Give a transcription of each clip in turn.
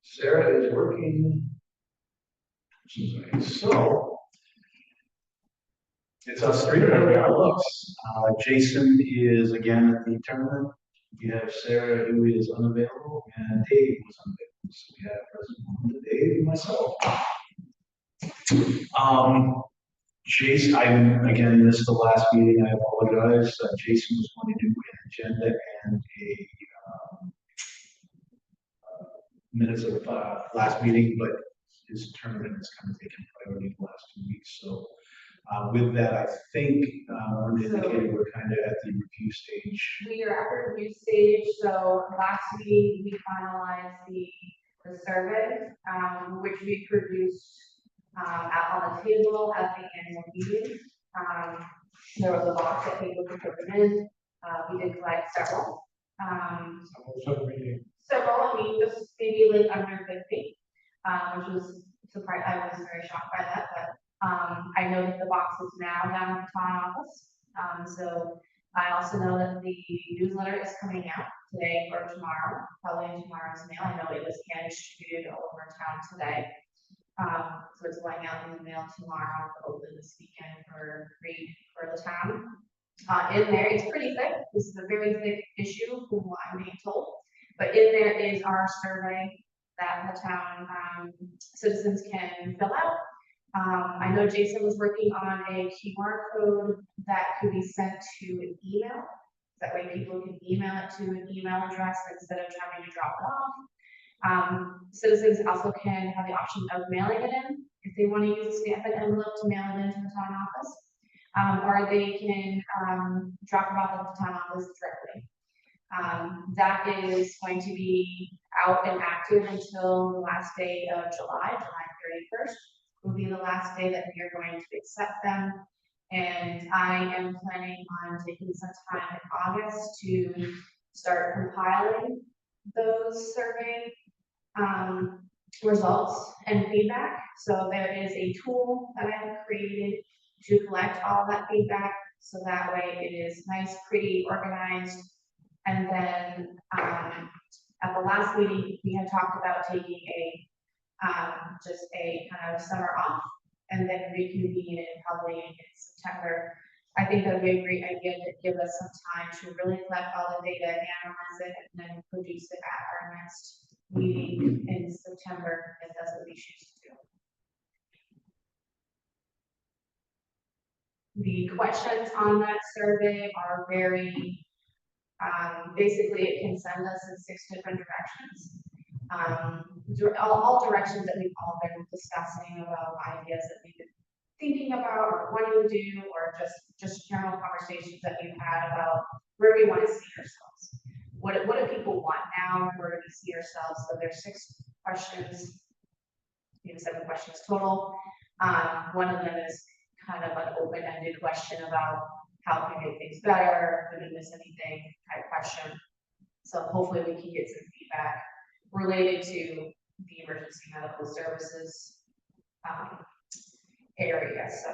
Sarah is working. So it's us three today. Our looks. Jason is again at the tournament. We have Sarah, who is unavailable, and Dave was unavailable. So we have President Dave and myself. Jason, I again missed the last meeting. I apologize. Jason was going to do an agenda and a minutes of last meeting, but his tournament has kind of taken priority the last 2 weeks. So with that, I think we're indicating we're kind of at the review stage. We are at the review stage. So last week we finalized the survey, which we produced on the table at the annual meeting. There was a box that people could put them in. We did collect several. Several, I mean, just maybe like under 50, which was surprised. I was very shocked by that, but I know that the box is now down at the town office. So I also know that the newsletter is coming out today or tomorrow, probably in tomorrow's mail. I know it was hand distributed all over town today. So it's going out in the mail tomorrow, hopefully this weekend for read for the town. In there, it's pretty thick. This is a very thick issue from what I'm being told. But in there is our survey that the town citizens can fill out. I know Jason was working on a QR code that could be sent to an email. That way people can email it to an email address instead of having to drop it off. Citizens also can have the option of mailing it in if they want to use a stamp and envelope to mail it into the town office, or they can drop it off at the town office directly. That is going to be out and active until the last day of July 31st will be the last day that we are going to accept them. And I am planning on taking some time in August to start compiling those survey results and feedback. So there is a tool that I have created to collect all that feedback. So that way it is nice, pretty, organized. And then at the last meeting, we had talked about taking just a kind of summer off and then reconvene it probably in September. I think that would be a great idea to give us some time to really collect all the data, analyze it, and then produce it at our next meeting in September if that's what we choose to do. The questions on that survey are very basically, it can send us in 6 different directions. All directions that we've all been discussing about ideas that we've been thinking about or wanting to do, or just general conversations that we've had about where we want to see ourselves. What do people want now? Where do we see ourselves? So there's 6 questions, maybe 7 questions total. One of them is kind of an open-ended question about how can we make things better, did we miss anything type question. So hopefully we can get some feedback related to the emergency medical services area. So,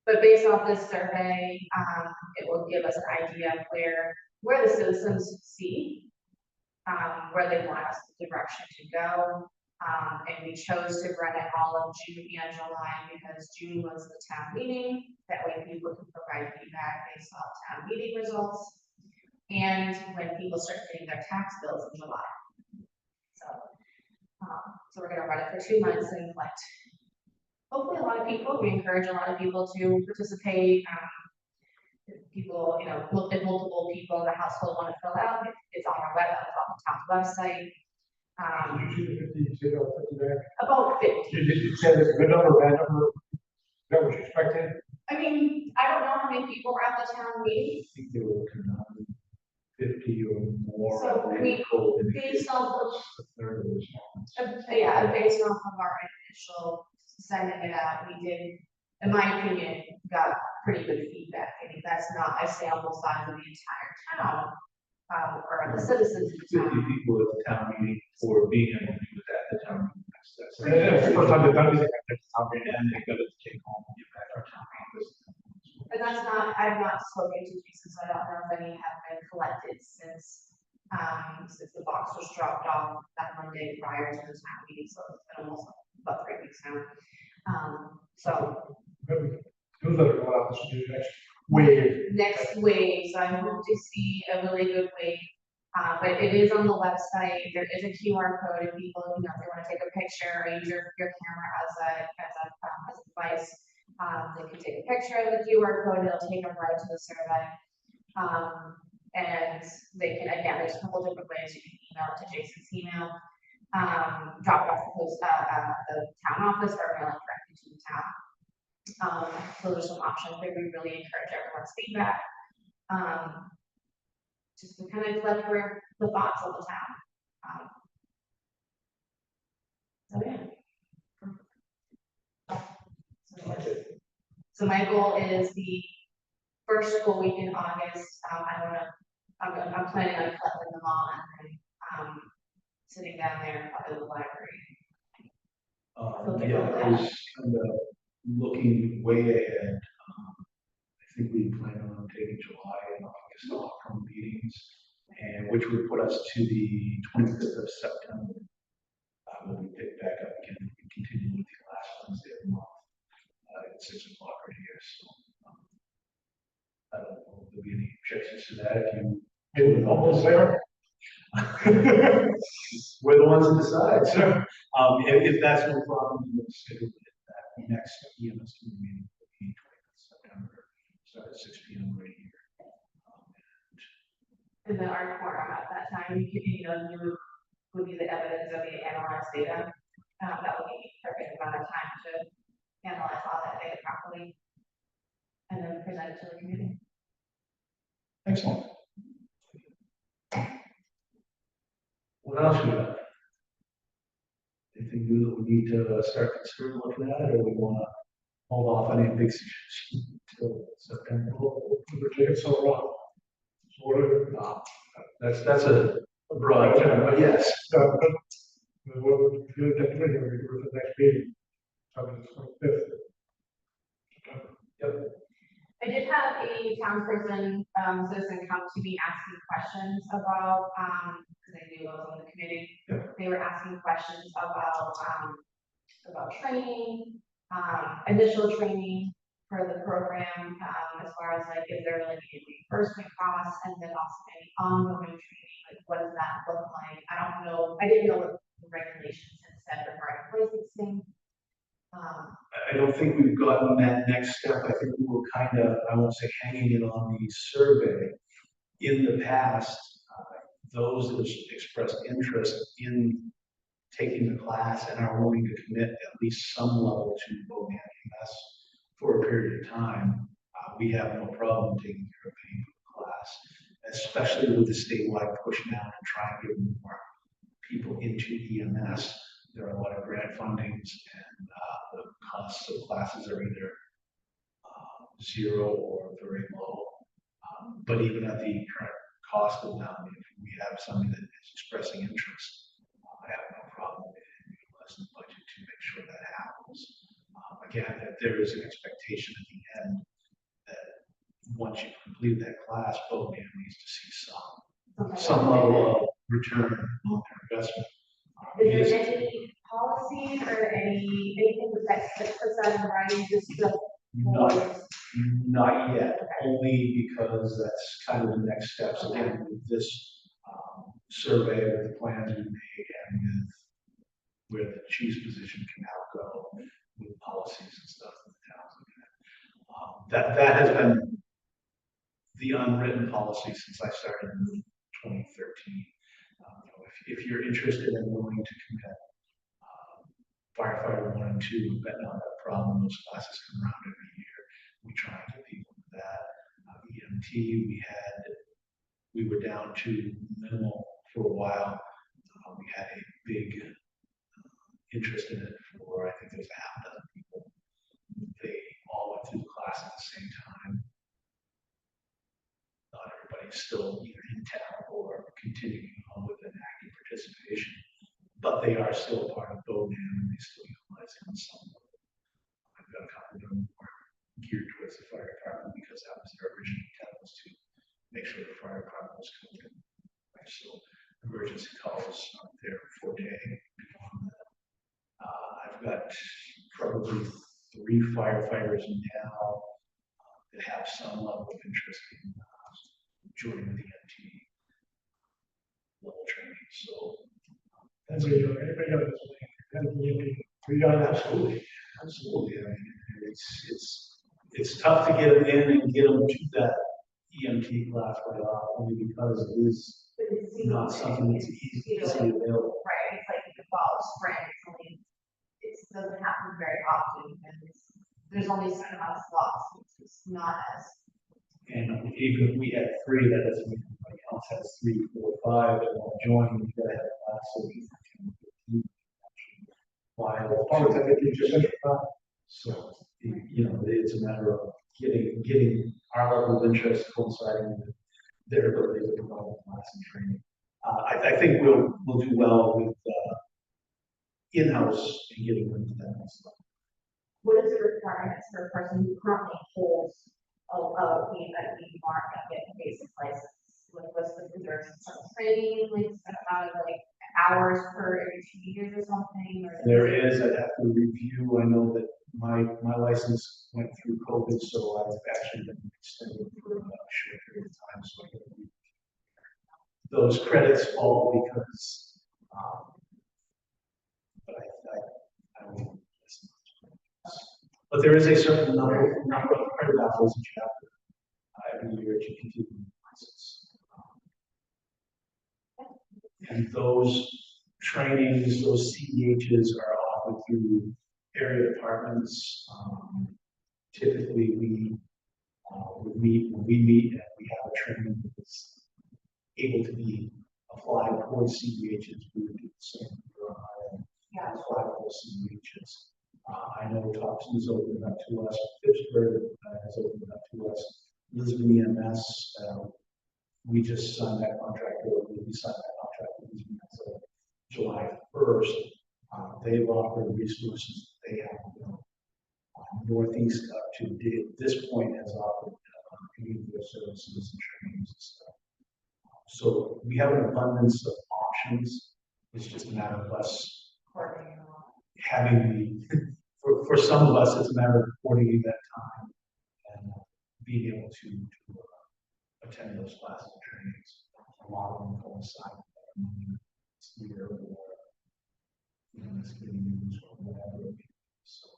but based off this survey, it will give us an idea of where the citizens see, where they want us the direction to go. And we chose to run it all of June and July because June was the town meeting. That way people can provide feedback based off town meeting results and when people start getting their tax bills in July. So we're going to run it for 2 months and collect hopefully a lot of people. We encourage a lot of people to participate. People, look at multiple people in the household want to fill out. It's on our it's on the town's website. About 50. Did you say there's a good number, bad number? Is that what you expected? I mean, I don't know how many people were at the town meeting. I think they were looking at 50 or more. So I mean, based off of based off of our initial sending it out, we did, in my opinion, got pretty good feedback. I mean, that's not a sample size of the entire town. Or the citizens of the town. 50 people at the town meeting for being able to do that at the town meeting. That's the first time they've done anything at the town meeting. And they got to take home and get back our town office. And that's not, I've not spoken to Jesus, so I don't know if any have been collected since since the box was dropped off that Monday prior to the town meeting, so it's been almost about 3 weeks now. So Maybe newsletter go out, this will be the next wave. next wave, so I hope to see a really good wave. But it is on the website, there is a QR code if people, if they want to take a picture or use your camera as a device. They can take a picture of the QR code, it'll take them right to the survey. And they can, again, there's a couple different ways. You can email it to Jason's email, drop it off the town office, or mail it directly to the town. So there's some options there. We really encourage everyone's feedback. Just to kind of collect the thoughts of the town. So yeah. So my goal is the first school week in August. I'm planning on collecting them all and sitting down there in the library. Yeah, I was kind of looking way ahead. I think we plan on taking July and August off from meetings, and which would put us to the 25th of September. When we pick back up again, we continue with the last Wednesday of the month at 6 o'clock right here. So I don't know if there'll be any objections to that. If you Maybe almost there. we're the ones that decide. So if that's no problem, we'll schedule it that next EMS Committee meeting will be 20th September, start at 6 p.m. right here. And then our quorum at that time, you would be the evidence of the analyzed data. That would be a perfect amount of time to analyze all that data properly and then present it to the committee. Excellent. What else we got? Anything new that we need to start considering looking at, or we want to hold off on any big decisions until September? We're taking so long. So what That's a broad term, but yes. what we're doing next meeting, we're doing the next meeting. I mean, it's 25th. Yep. I did have a townsperson, citizen come to me asking questions about, because I knew I was on the committee. Yep. They were asking questions about training, initial training for the program, as far as like, is there like any reimbursement costs, and then also any ongoing training, like what does that look like? I don't know, I didn't know what the regulations had said regarding licensing. I don't think we've gotten that next step. I think we were kind of, I won't say hanging it on the survey. In the past, those that expressed interest in taking the class and are willing to commit at least some level to both EMS for a period of time, we have no problem taking care of paying for the class, especially with the statewide push now to try and get more people into EMS. There are a lot of grant fundings, and the costs of classes are either zero or very low. But even at the current cost of them, if we have somebody that is expressing interest, I have no problem utilizing the budget to make sure that happens. Again, that there is an expectation at the end that once you've completed that class, both needs to see some level of return on their investment. Is there any policy or anything that puts that in writing, just the? Not yet, only because that's kind of the next steps again with this survey, with the plans we made, and with where the chief's position can now go with policies and stuff in the towns. That has been the unwritten policy since I started in 2013. If you're interested and willing to commit, firefighter 1 and 2, we've got not that problem. Those classes come around every year. We try and get people to that. EMT, we were down to minimal for a while. We had a big interest in it for, I think there was a half dozen people. They all went through the class at the same time. Not everybody's still either in town or continuing on with an active participation, but they are still part of BODAM and they still utilize it on some level. I've got a couple of them more geared towards the fire department because that was their original intent, was to make sure the fire department was covered. So emergency calls aren't their forte. I've got probably 3 firefighters now that have some level of interest in joining the EMT level training. So that's Anybody else? absolutely, absolutely. I mean, it's tough to get them in and get them to that EMT class right off, only because it is not something that's easily available. Right, it's like the fall, spring, it doesn't happen very often, and there's only a certain amount of slots, it's not as. And even if we had 3, that doesn't mean anybody else has 3, 4, 5 that want to join. We've got to have a class of 10, 15. Always have to keep your central time. So, it's a matter of getting our level of interest coinciding with their ability to provide class and training. I think we'll do well with in-house and getting them to that stuff. What is the requirements for a person who currently holds a mark and get a basic license? Is there some training, like set amount of hours per every 2 years or something? Or There is, I'd have to review. I know that my license went through COVID, so I've actually been extended for a short period of time. So I can those credits fall because, but I will. But there is a certain number of credit hours that you have to every year to continue the license. And those trainings, those CEHs are offered through area departments. Typically, we meet and we have a training that's able to be applied towards CEHs. We would do the same for apply for CEHs. I know Thompson has opened up to us. Pittsburgh has opened up to us. Lisbon EMS, we just signed that contract. We signed that contract with Lisbon as of July 1st. They've offered resources. They have Northeast up to this point has offered community services and trainings and stuff. So we have an abundance of options. It's just a matter of us having for some of us, it's a matter of coordinating that time and being able to attend those classes and trainings. A lot of them coincide with this year or this getting used or whatever. So,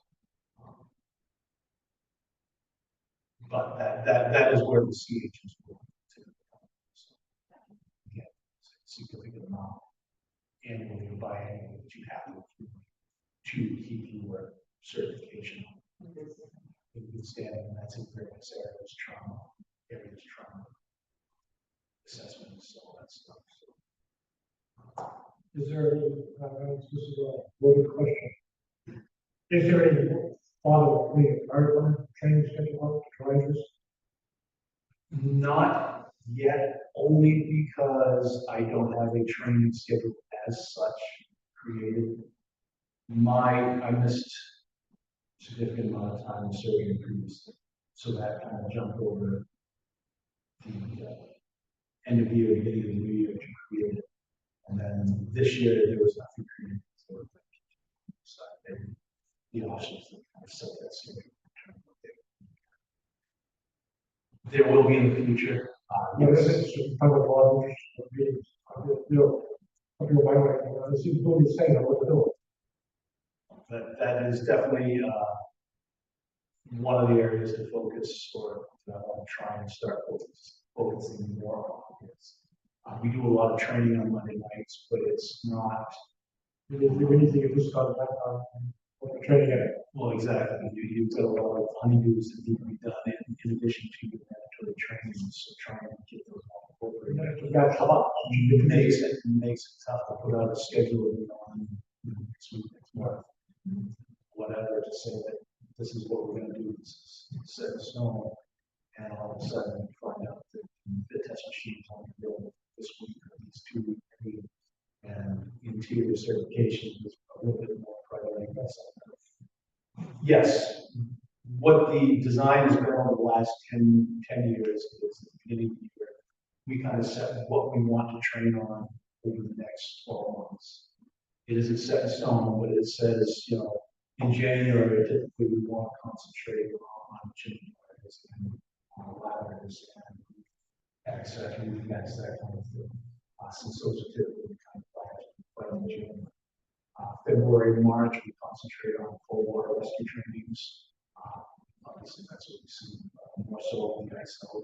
but that is where the CHs will typically come. So, again, significant amount annually or biannually that you have to keep your certification in good standing, and that's in various areas, trauma, assessments, all that stuff. So, Is there any, this is a loaded question. Is there any thought of the training schedule to try this? not yet, only because I don't have a training schedule as such created. I missed a significant amount of time serving previously, so that kind of jumped over the end of the year, beginning of the new year to create it. And then this year there was nothing created, so the options that kind of set that schedule. There will be in the future. This is kind of a lot of meetings. It seems to be saying what to do. That is definitely one of the areas to focus or try and start focusing more on. We do a lot of training on Monday nights, but it's not. We need to get this started back on the training area. Well, exactly. You've got a lot of honeydews that need to be done in addition to the mandatory trainings. So trying to get those all incorporated. That's a lot. It makes it tough to put out a schedule on next week, next month, whatever, to say that this is what we're going to do. This is set in stone, and all of a sudden you find out that the test machines aren't available this week or these 2 weeks, and interior certification is a little bit more priority. Yes, what the design has been over the last 10 years is at the beginning of the year, we kind of set what we want to train on over the next 12 months. It isn't set in stone, but it says, in January, typically we want to concentrate on chimney fires and ladders and access, roof vents, that kind of thing. Since those are typically the kind of fires we fight in June. February, March, we concentrate on cold water rescue trainings. Obviously, that's what we see more so on the ice out.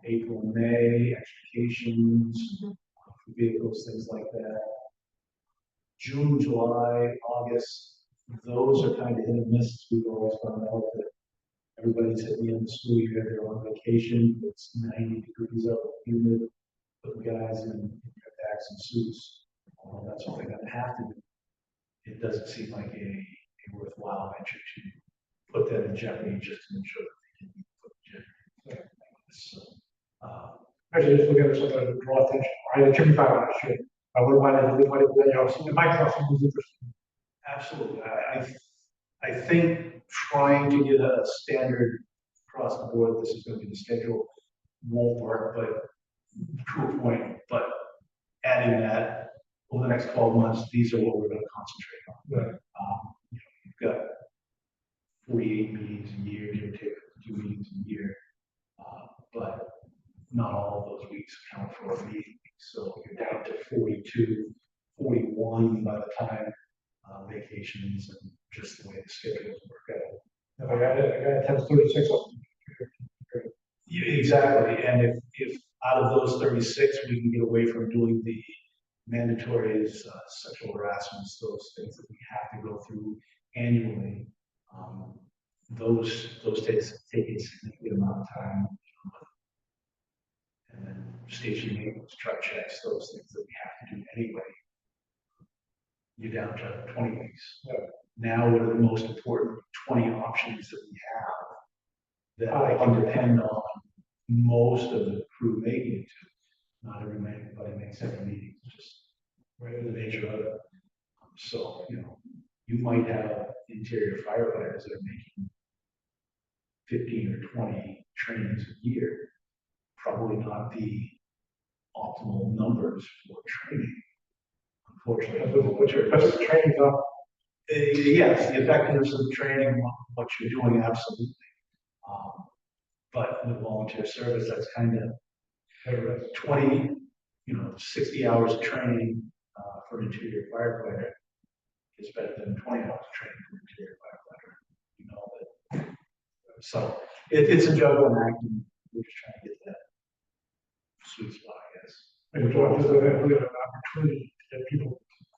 April, May, extrications, for vehicles, things like that. June, July, August, those are kind of hit and miss. We've always found out that everybody's at the end of the school year, they're on vacation, it's 90 degrees out, humid, put the guys in bags and suits. That's what they're gonna have to do. It doesn't seem like a worthwhile venture to put that in jeopardy just to ensure that they can be put in jeopardy. So, Actually, just look at something to draw attention. I had a chimney fire last year. I would want to, in my crossing was interesting. absolutely. I think trying to get a standard across the board, this is gonna be the schedule, won't work, but true point, but adding that over the next 12 months, these are what we're gonna concentrate on. Right. You've got 48 meetings a year, give or take 2 meetings a year, but not all of those weeks count for a meeting. So you're down to 42, 41 by the time vacations and just the way the schedules work out. If I got 10:36 of them. Exactly, and if out of those 36, we can get away from doing the mandatory sexual harassments, those things that we have to go through annually, those take a significant amount of time. And then station maintenance, truck checks, those things that we have to do anyway. You're down to 20 weeks. Yeah. Now, what are the most important 20 options that we have that I can depend on most of the crew making it to? Not everybody makes every meeting, just the nature of it. So, you might have interior firefighters that are making 15 or 20 trainings a year. Probably not the optimal numbers for training, unfortunately. Because the training's up. Yes, the effectiveness of the training, what you're doing, absolutely. But with volunteer service, that's kind of 20, 60 hours of training for an interior firefighter is better than 20 hours of training for an interior firefighter. So it's a juggling act, and we're just trying to get that sweet spot, I guess. And it's just an opportunity to get people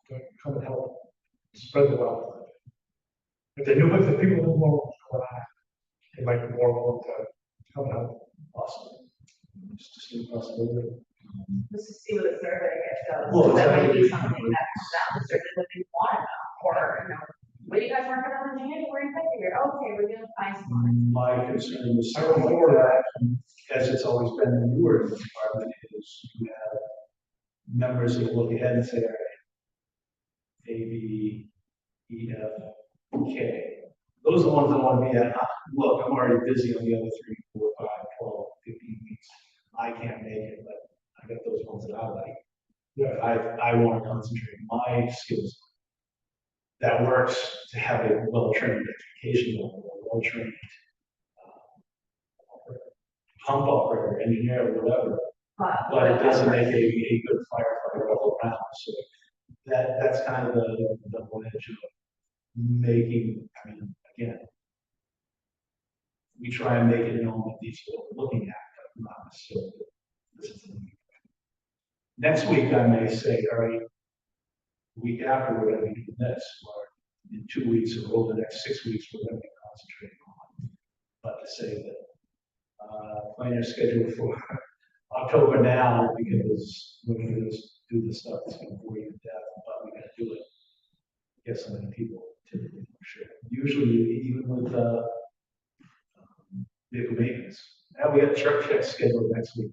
to come and help spread the wealth. If people know more going on, they might be more willing to come and help. Awesome. It's just a possibility. Just to see what the survey shows. Well, That might exactly. be something that comes out, the survey that they want to know, or, what are you guys working on in January, February? Okay, we're gonna find some. My concern with something like that, as it's always been when you were in the department, is you have members that look ahead and say, all right, A, B, E, F, K. Those are the ones I want to be at. Look, I'm already busy on the other 3, 4, 5, 12, 15 weeks. I can't make it, but I got those ones that I like. Yeah. I want to concentrate my skills. That works to have a well-trained education level, a well-trained pump operator, engineer, whatever. But it doesn't make a good firefighter all around. So that's kind of the double edge of making. I mean, again, we try and make it known that these are what we're looking at, but not necessarily this is the next week. I may say, all right, the week after we're going to be doing this, or in 2 weeks or over the next 6 weeks we're going to be concentrating on. But to say that plan your schedule for October now, because we're going to do the stuff that's going to bore you to death, but we got to do it. Get so many people typically for sure. Usually, even with vehicle maintenance. Now we got truck checks scheduled next week.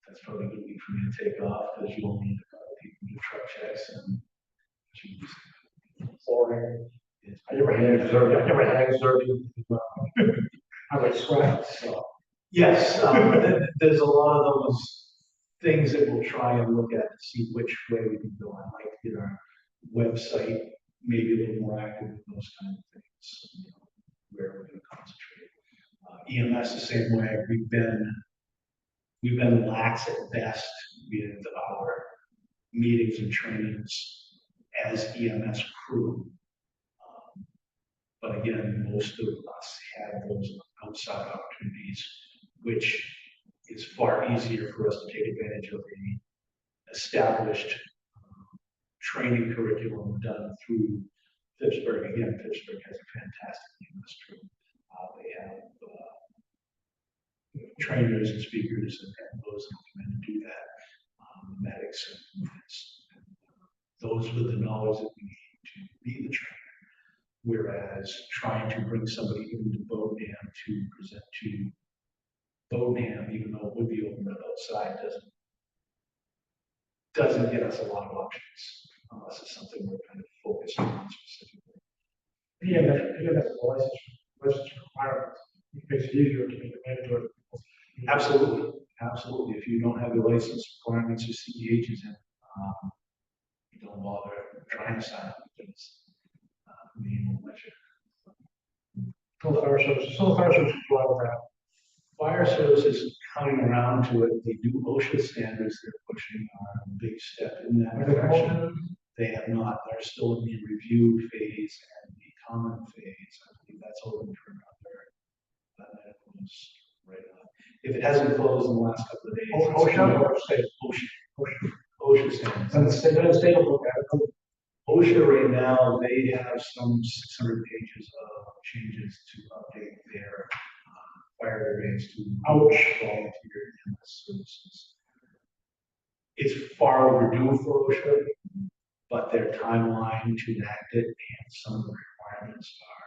That's probably a good week for me to take off because you won't need a couple of people to do truck checks and Flooring. I get my hands dirty. I like sweat. So, yes, there's a lot of those things that we'll try and look at to see which way we can go. I'd like to get our website maybe a little more active with those kind of things, you know, where we're going to concentrate. EMS the same way. We've been lax at best with our meetings and trainings as EMS crew. But again, most of us have those outside opportunities, which is far easier for us to take advantage of the established training curriculum done through Pittsburgh. Again, Pittsburgh has a fantastic EMS crew. They have trainers and speakers and those that come in and do that, medics and those with the knowledge that we need to be the trainer. Whereas trying to bring somebody into Bodenham to present to Bodenham, even though it would be open up outside, doesn't get us a lot of options unless it's something we're kind of focused on specifically. EMS license requirements. It makes it easier to meet the mandatory. Absolutely, absolutely. If you don't have the license requirements or CEHs in, you don't bother trying to sign up because we won't let you. So the fire services go out with that. Fire services coming around to it. They do OSHA standards. They're pushing a big step in that direction. They have not. They're still in the review phase and the comment phase. I believe that's open for another. That was right on. If it hasn't closed in the last couple of days. OSHA or state? OSHA standards. And the state will look at it. OSHA right now, they have some 600 pages of changes to update their fire brigades to volunteer EMS services. It's far overdue for OSHA, but their timeline to enact it and some of the requirements are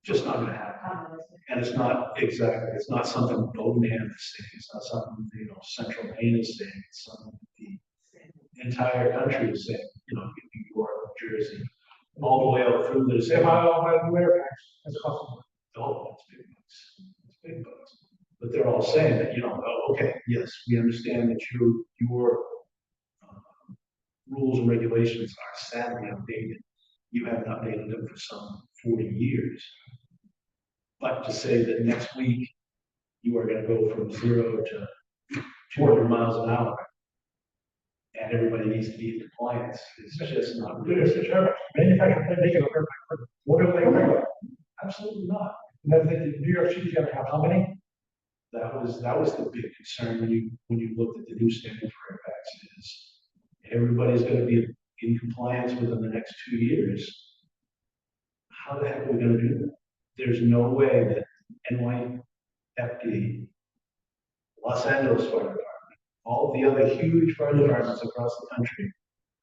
just not going to happen. And it's not exactly, it's not something Bodenham is saying, it's not something, you know, Central Maine is saying, it's something the entire country is saying, you know, New York, New Jersey, all the way out through the same. My wear packs, that's costing. Oh, it's big bucks. It's big bucks. But they're all saying that, you know, oh, okay, yes, we understand that your rules and regulations are sadly outdated. You haven't updated them for some 40 years. But to say that next week you are going to go from 0 to 200 miles an hour and everybody needs to be in compliance is just not realistic. Manufacturer can make it a what are they regular? Absolutely not. And then the New York City's gonna have how many? That was the big concern when you looked at the new standard for airbags is everybody's going to be in compliance within the next 2 years. How the heck are we going to do that? There's no way that NYFD, Los Angeles Fire Department, all the other huge fire departments across the country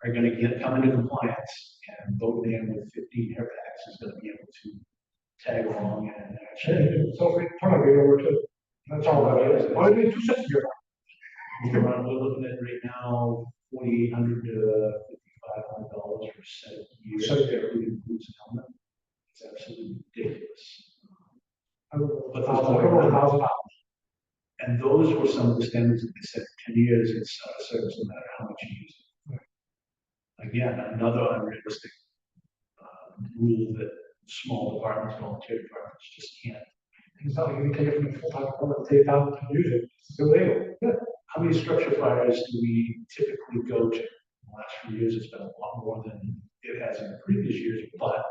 are going to come into compliance, and Bodenham with 15 airbags is going to be able to tag along and actually. So if we turn it over to, that's all that is. Why do we do such a year? We're looking at right now $4,800 to $5,500 for 7 years. So including boots and helmet. It's absolutely ridiculous. But over $1,000. And those were some of the standards that they said 10 years it's out of service no matter how much you use it. Again, another unrealistic rule that small departments, volunteer departments just can't. It's not like you can take it from the full-time department and take it out and use it. It's illegal. Yeah. How many structure fires do we typically go to? In the last few years, it's been a lot more than it has in the previous years, but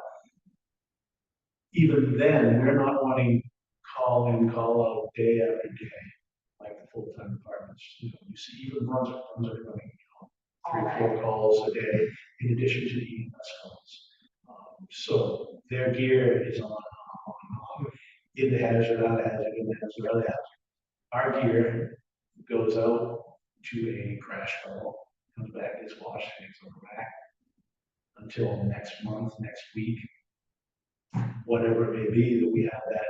even then, we're not wanting call in, call out day after day, like the full-time departments. You know, you see even Brunswick running, you know, 3 or 4 calls a day in addition to the EMS calls. So their gear is on, in the hazard, out of hazard, in the hazard, out of hazard. Our gear goes out to a crash call, comes back, gets washed, hangs on the rack until next month, next week, whatever it may be, that we have that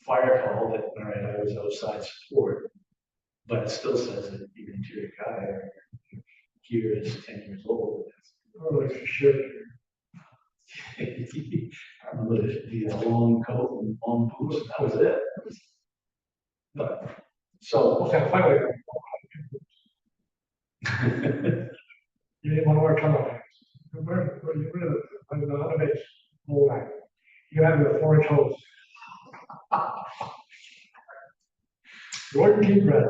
fire call that, all right, I was outside support, but it still says that your interior guy or your gear is 10 years old. Oh, for sure. I remember the long coat and long boots, and that was it. But So, What's that fight like? You didn't want to wear tunnel pants. You really, on the other base, whole night. You have your 4-inch hose. Jordan King bread.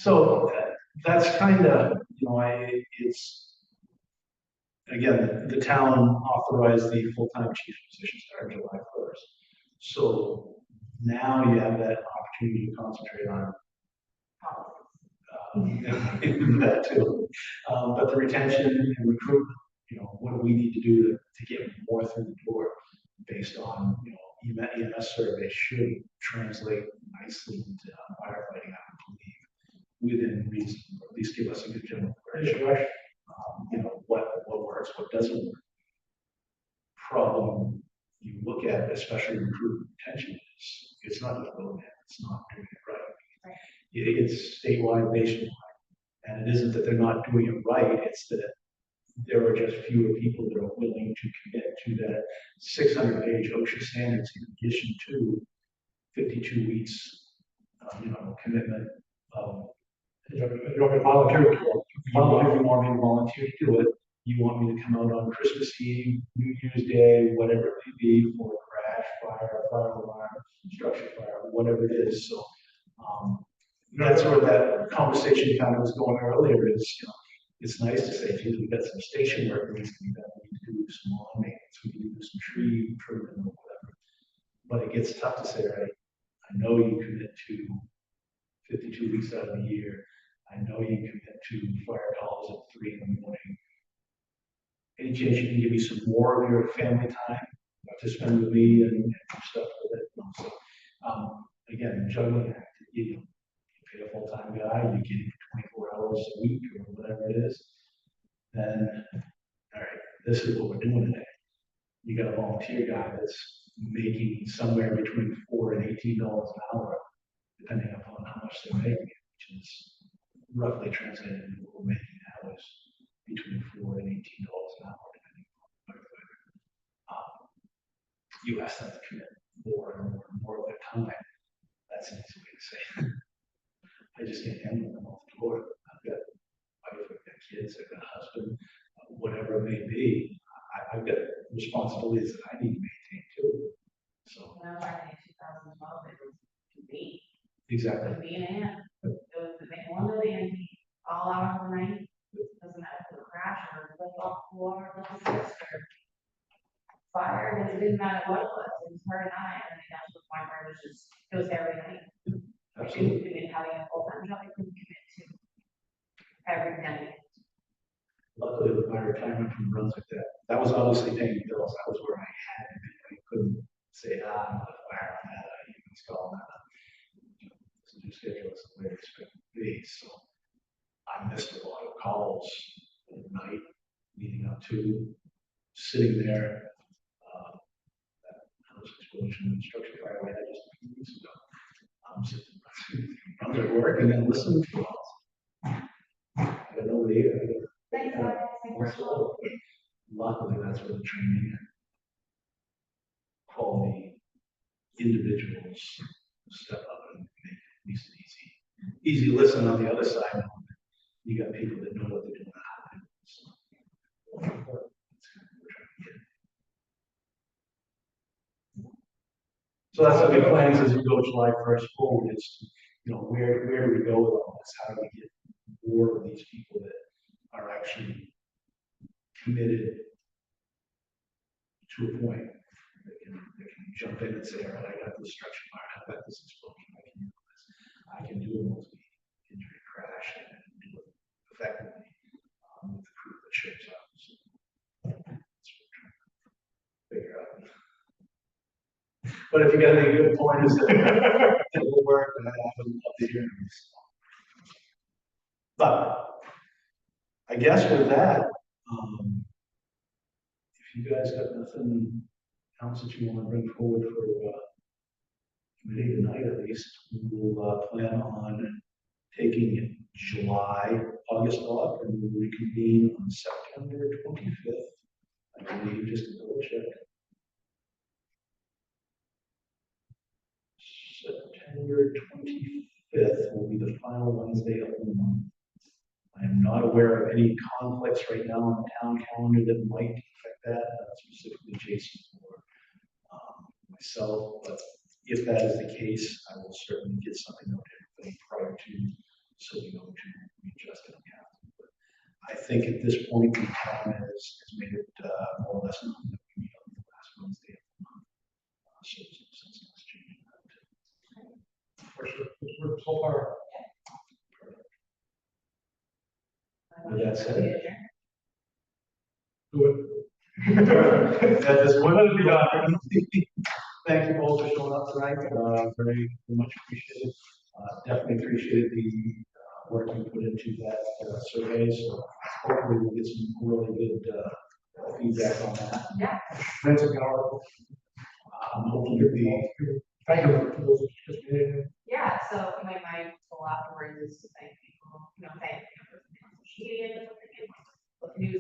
so that's kind of, it's, again, the town authorized the full-time chief position starting July 1st. So now you have that opportunity to concentrate on that too. But the retention and recruitment, what do we need to do to get more through the door based on, EMS surveys should translate nicely into firefighting, I believe, within reason, or at least give us a good general direction. What works, what doesn't work. Problem you look at, especially recruitment retention, is it's not just low net, it's not doing it right. It's statewide, nationwide. And it isn't that they're not doing it right, it's that there are just fewer people that are willing to commit to that 600-page OSHA standards in addition to 52 weeks, commitment. You want me to volunteer to go? You want me to volunteer to do it. You want me to come out on Christmas Eve, New Year's Day, whatever it may be, for a crash, fire alarm, structure fire, whatever it is. So that's where that conversation kind of was going earlier is, it's nice to say, geez, we've got some station work that needs to be done. We need to do some lawn maintenance, we need to do some tree trimming or whatever. But it gets tough to say, right, I know you commit to 52 weeks out of the year. I know you commit to fire calls at 3 in the morning. Any chance you can give me some more of your family time to spend with me and stuff with it? So, again, juggling act, you pay a full-time guy, you give him 24 hours a week or whatever it is, then, all right, this is what we're doing today. You got a volunteer guy that's making somewhere between $4 and $18 an hour, depending upon how much they're making, which is roughly translated into what we're making now is between $4 and $18 an hour, depending on whether you ask them to commit more and more and more of their time. That's an easy way to say it. I just can't handle them off the door. I've got wife, I've got kids, I've got a husband, whatever it may be. I've got responsibilities that I need to maintain too. So. When I was back in 2012, it was to be. Exactly. To be an aunt. It was to make one million all hours of the night. Doesn't matter if it was a crash or lift off the floor or lift a disc or fire, it didn't matter what it was. It was her and I, and it got to the point where it was every night. Absolutely. I mean, having a full-time job, I couldn't commit to every night. Luckily, with my retirement from Brunswick, that was obviously paying bills. That was where I had to be. I couldn't say, I'm not a fire on that. It's called that. This new schedule is the way it's supposed to be. So I missed a lot of calls at night leading up to sitting there. That house explosion and structure fire I had just a few weeks ago. I'm sitting at work and then listening to calls. I don't know where Thanks, guys. luckily, that's where the training and quality individuals step up and make at least an easy listen on the other side. You got people that know what they're doing. So, that's kind of what we're trying to get. So that's the big plans as we go July 1st forward is, where do we go with all this? How do we get more of these people that are actually committed to a point that can jump in and say, all right, I got this structure fire, I got this explosion, I can do this. I can do a multi-injury crash and do it effectively with the crew that shows up. So that's what we're trying to figure out. But if you got any good pointers that will work, then I would love to hear them. But I guess with that, if you guys got nothing else that you want to bring forward for committee tonight, at least we will plan on taking August off, and we'll reconvene on September 25th. I believe, just to double check. October 25th will be the final Wednesday of the month. I am not aware of any conflicts right now on the town calendar that might affect that, specifically Jason or myself, but if that is the case, I will certainly get something out to everybody prior to, so we know to readjust it. But I think at this point, the town has made it more or less known that we meet on the last Wednesday of the month. So there's no sense in us changing that. For sure, it's worked so far. With that said, Do it. that is one of the, thank you both for showing up tonight, very much appreciated. Definitely appreciated the work you put into that survey, so hopefully we'll get some really good feedback on that. Yeah. That's a powerful. I'm hoping to be, Thank you for those who participated. Yeah, so my goal afterwards is to thank people, thank you for social media, news